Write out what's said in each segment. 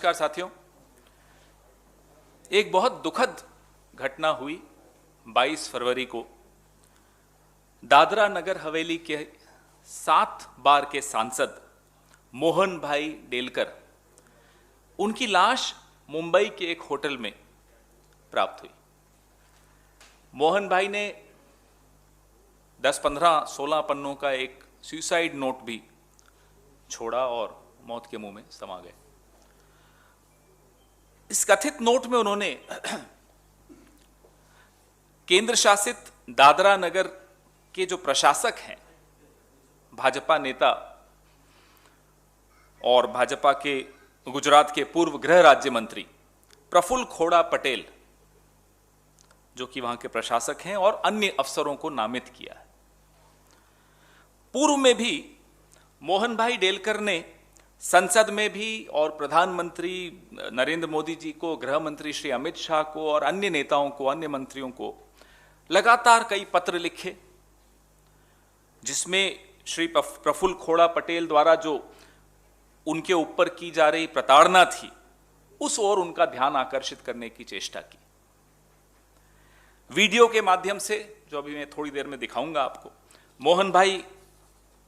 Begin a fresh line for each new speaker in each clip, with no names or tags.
नमस्कार साथियों। एक बहुत दुखद घटना हुई 22 फरवरी को। दादरा नगर हवेली के 7 बार के सांसद मोहन भाई डेलकर, उनकी लाश मुंबई के एक होटल में प्राप्त हुई। मोहन भाई ने 10, 15, 16 पन्नों का एक सुसाइड नोट भी छोड़ा और मौत के मुंह में समा गए। इस कथित नोट में उन्होंने केंद्र शासित दादरा नगर के जो प्रशासक हैं, भाजपा नेता और भाजपा के गुजरात के पूर्व गृह राज्य मंत्री प्रफुल्ल खोड़ा पटेल, जो कि वहां के प्रशासक हैं, और अन्य अफसरों को नामित किया है। पूर्व में भी मोहन भाई डेलकर ने संसद में भी और प्रधानमंत्री नरेंद्र मोदी जी को, गृह मंत्री श्री अमित शाह को और अन्य नेताओं को, अन्य मंत्रियों को लगातार कई पत्र लिखे, जिसमें श्री प्रफुल्ल खोड़ा पटेल द्वारा जो उनके ऊपर की जा रही प्रताड़ना थी, उस ओर उनका ध्यान आकर्षित करने की चेष्टा की। वीडियो के माध्यम से, जो अभी मैं थोड़ी देर में दिखाऊंगा आपको, मोहन भाई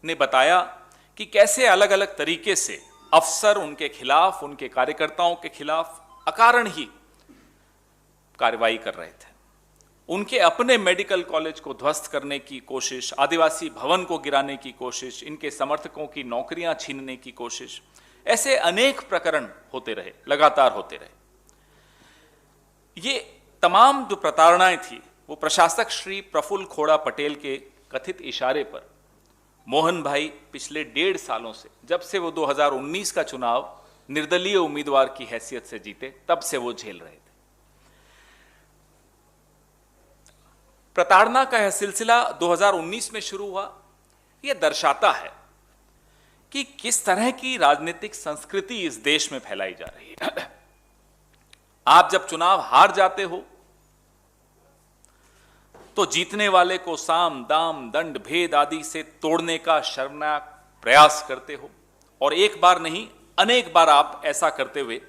ने बताया कि कैसे अलग अलग तरीके से अफसर उनके खिलाफ, उनके कार्यकर्ताओं के खिलाफ अकारण ही कार्रवाई कर रहे थे। उनके अपने मेडिकल कॉलेज को ध्वस्त करने की कोशिश, आदिवासी भवन को गिराने की कोशिश, इनके समर्थकों की नौकरियां छीनने की कोशिश, ऐसे अनेक प्रकरण होते रहे, लगातार होते रहे। ये तमाम जो प्रताड़नाएं थी, वो प्रशासक श्री प्रफुल्ल खोड़ा पटेल के कथित इशारे पर मोहन भाई पिछले 1.5 सालों से, जब से वो 2019 का चुनाव निर्दलीय उम्मीदवार की हैसियत से जीते, तब से वो झेल रहे थे। प्रताड़ना का यह सिलसिला 2019 में शुरू हुआ। यह दर्शाता है कि किस तरह की राजनीतिक संस्कृति इस देश में फैलाई जा रही है। आप जब चुनाव हार जाते हो तो जीतने वाले को साम दाम दंड भेद आदि से तोड़ने का शर्मनाक प्रयास करते हो, और एक बार नहीं अनेक बार आप ऐसा करते हुए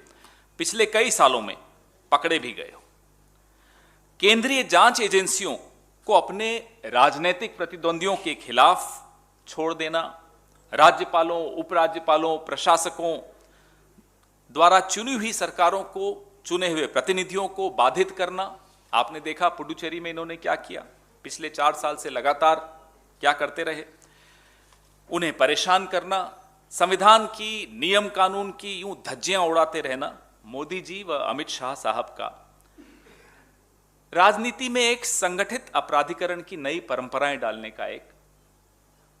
पिछले कई सालों में पकड़े भी गए हो। केंद्रीय जांच एजेंसियों को अपने राजनीतिक प्रतिद्वंदियों के खिलाफ छोड़ देना, राज्यपालों, उपराज्यपालों, प्रशासकों द्वारा चुनी हुई सरकारों को, चुने हुए प्रतिनिधियों को बाधित करना। आपने देखा पुडुचेरी में इन्होंने क्या किया, पिछले 4 साल से लगातार क्या करते रहे। उन्हें परेशान करना, संविधान की, नियम कानून की यूं धज्जियां उड़ाते रहना। मोदी जी व अमित शाह साहब का राजनीति में एक संगठित अपराधीकरण की नई परंपराएं डालने का एक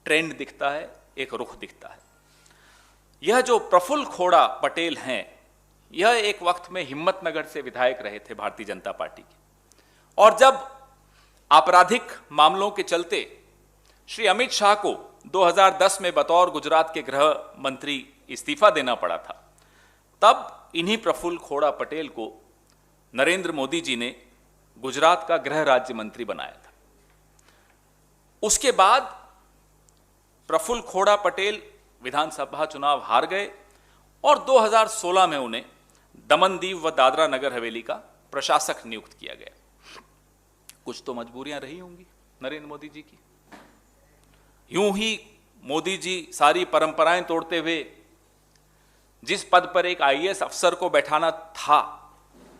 ट्रेंड दिखता है, एक रुख दिखता है। यह जो प्रफुल्ल खोड़ा पटेल हैं, यह एक वक्त में हिम्मतनगर से विधायक रहे थे भारतीय जनता पार्टी के, और जब आपराधिक मामलों के चलते श्री अमित शाह को 2010 में बतौर गुजरात के गृह मंत्री इस्तीफा देना पड़ा था, तब इन्हीं प्रफुल्ल खोड़ा पटेल को नरेंद्र मोदी जी ने गुजरात का गृह राज्य मंत्री बनाया था। उसके बाद प्रफुल्ल खोड़ा पटेल विधानसभा चुनाव हार गए और 2016 में उन्हें दमन दीव व दादरा नगर हवेली का प्रशासक नियुक्त किया गया। कुछ तो मजबूरियां रही होंगी नरेंद्र मोदी जी की। यूं ही मोदी जी सारी परंपराएं तोड़ते हुए जिस पद पर एक आईएएस अफसर को बैठाना था,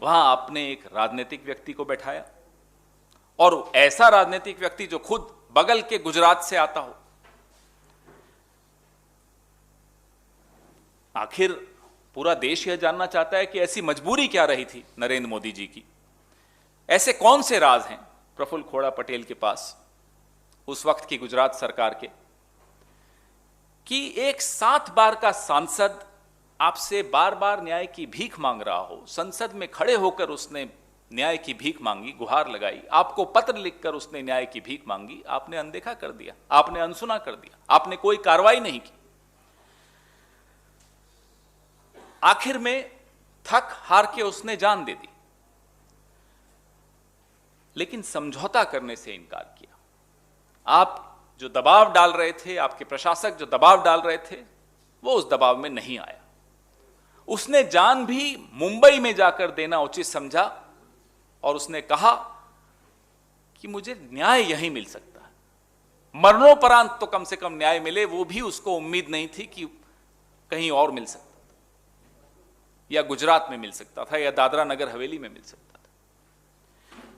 वहां आपने एक राजनीतिक व्यक्ति को बैठाया, और ऐसा राजनीतिक व्यक्ति जो खुद बगल के गुजरात से आता हो। आखिर पूरा देश यह जानना चाहता है कि ऐसी मजबूरी क्या रही थी नरेंद्र मोदी जी की। ऐसे कौन से राज हैं प्रफुल्ल खोड़ा पटेल के पास, उस वक्त की गुजरात सरकार के, कि एक 7 बार का सांसद आपसे बार बार न्याय की भीख मांग रहा हो। संसद में खड़े होकर उसने न्याय की भीख मांगी, गुहार लगाई, आपको पत्र लिखकर उसने न्याय की भीख मांगी, आपने अनदेखा कर दिया, आपने अनसुना कर दिया, आपने कोई कार्रवाई नहीं की। आखिर में थक हार के उसने जान दे दी, लेकिन समझौता करने से इनकार किया। आप जो दबाव डाल रहे थे, आपके प्रशासक जो दबाव डाल रहे थे, वो उस दबाव में नहीं आया। उसने जान भी मुंबई में जाकर देना उचित समझा और उसने कहा कि मुझे न्याय यहीं मिल सकता है, मरणोपरांत तो कम से कम न्याय मिले। वो भी उसको उम्मीद नहीं थी कि कहीं और मिल सकता था, या गुजरात में मिल सकता था, या दादरा नगर हवेली में मिल सकता था।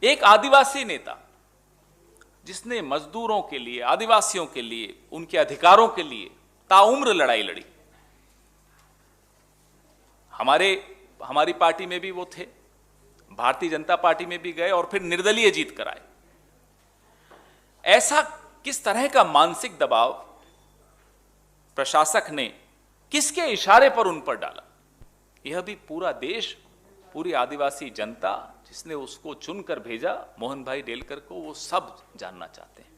एक आदिवासी नेता जिसने मजदूरों के लिए, आदिवासियों के लिए, उनके अधिकारों के लिए ताउम्र लड़ाई लड़ी। हमारी पार्टी में भी वो थे, भारतीय जनता पार्टी में भी गए और फिर निर्दलीय जीत कराए। ऐसा किस तरह का मानसिक दबाव प्रशासक ने किसके इशारे पर उन पर डाला, यह भी पूरा देश, पूरी आदिवासी जनता जिसने उसको चुनकर भेजा मोहन भाई डेलकर को, वो सब जानना चाहते हैं।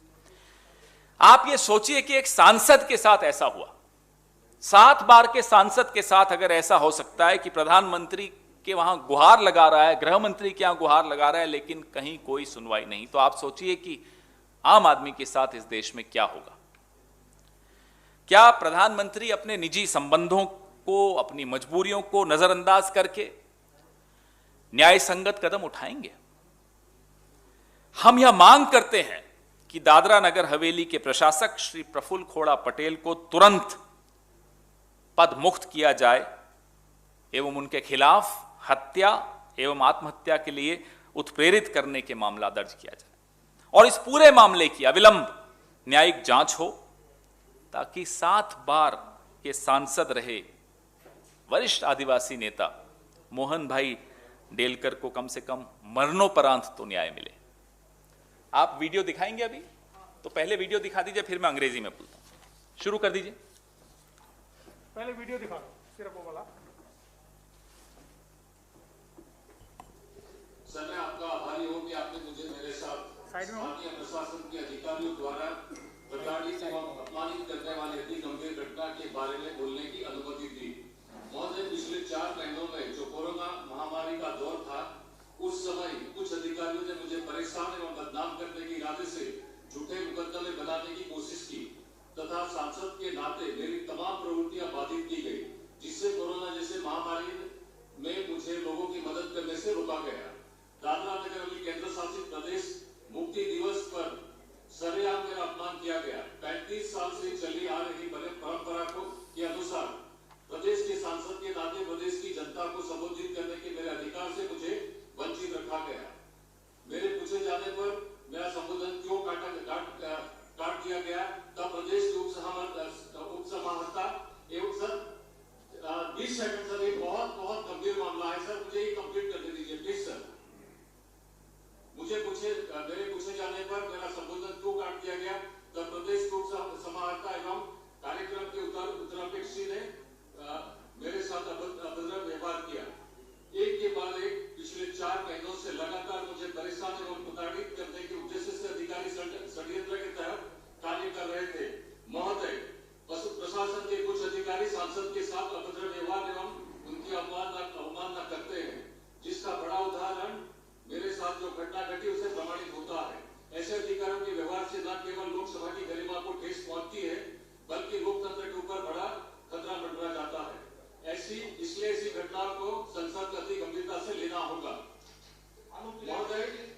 आप ये सोचिए कि एक सांसद के साथ ऐसा हुआ, 7 बार के सांसद के साथ अगर ऐसा हो सकता है कि प्रधानमंत्री के वहां गुहार लगा रहा है, गृह मंत्री के यहां गुहार लगा रहा है, लेकिन कहीं कोई सुनवाई नहीं, तो आप सोचिए कि आम आदमी के साथ इस देश में क्या होगा। क्या प्रधानमंत्री अपने निजी संबंधों को, अपनी मजबूरियों को नजरअंदाज करके न्याय संगत कदम उठाएंगे? हम यह मांग करते हैं कि दादरा नगर हवेली के प्रशासक श्री प्रफुल्ल खोड़ा पटेल को तुरंत पद मुक्त किया जाए एवं उनके खिलाफ हत्या एवं आत्महत्या के लिए उत्प्रेरित करने के मामला दर्ज किया जाए और इस पूरे मामले की अविलंब न्यायिक जांच हो, ताकि 7 बार के सांसद रहे वरिष्ठ आदिवासी नेता मोहन भाई डेलकर को कम से कम मरणोपरांत तो न्याय मिले। आप वीडियो दिखाएंगे अभी? तो पहले वीडियो दिखा दीजिए, फिर मैं अंग्रेजी में बोलता हूं। शुरू कर दीजिए।
पहले वीडियो दिखा दो, सिर्फ वो वाला।
सर, मैं आपका आभारी हूं कि आपने मुझे मेरे साथ स्थानीय प्रशासन के अधिकारियों द्वारा प्रताड़ित एवं अपमानित करने वाली अति गंभीर घटना के बारे में बोलने की अनुमति दी। महोदय, पिछले 4 महीनों में जो कोरोना महामारी का दौर था, उस समय कुछ अधिकारियों ने मुझे परेशान एवं बदनाम करने के इरादे से झूठे मुकदमे बनाने की कोशिश की तथा सांसद के नाते मेरी तमाम प्रवृत्तियां बाधित की गई, जिससे कोरोना जैसे महामारी में मुझे लोगों की मदद करने से रोका गया। दादरा नगर हवेली केंद्र शासित प्रदेश मुक्ति दिवस पर सरेआम मेरा अपमान किया गया। 35 साल से चली आ रही परंपरा के अनुसार प्रदेश के सांसद के नाते प्रदेश की जनता को संबोधित करने के मेरे अधिकार से मुझे वंचित रखा गया। मेरे पूछे जाने पर मेरा संबोधन क्यों काट दिया गया, तब प्रदेश के उपसमाहर्ता एवं सर 20 सेकंड सर, एक बहुत गंभीर मामला है सर, मुझे ये कंप्लीट करने दीजिए प्लीज सर। मेरे पूछे जाने पर मेरा संबोधन क्यों काट दिया गया, तब प्रदेश के उपसमाहर्ता एवं कार्यक्रम के उत्तरापेक्षी ने मेरे साथ अभद्र व्यवहार किया। एक के बाद एक पिछले 4 महीनों से लगातार मुझे परेशान एवं प्रताड़ित करने के उद्देश्य से अधिकारी षड्यंत्र के तहत कार्य कर रहे थे। महोदय, प्रशासन के कुछ अधिकारी सांसद के साथ अभद्र व्यवहार एवं उनकी अवमानना करते हैं, जिसका बड़ा उदाहरण मेरे साथ जो घटना घटी उसे प्रमाणित होता है। ऐसे अधिकारियों के व्यवहार से न केवल लोकसभा की गरिमा को ठेस पहुंचती है, बल्कि लोकतंत्र के ऊपर बड़ा खतरा मंडरा जाता है। इसलिए ऐसी घटना को संसद को अति गंभीरता से लेना होगा।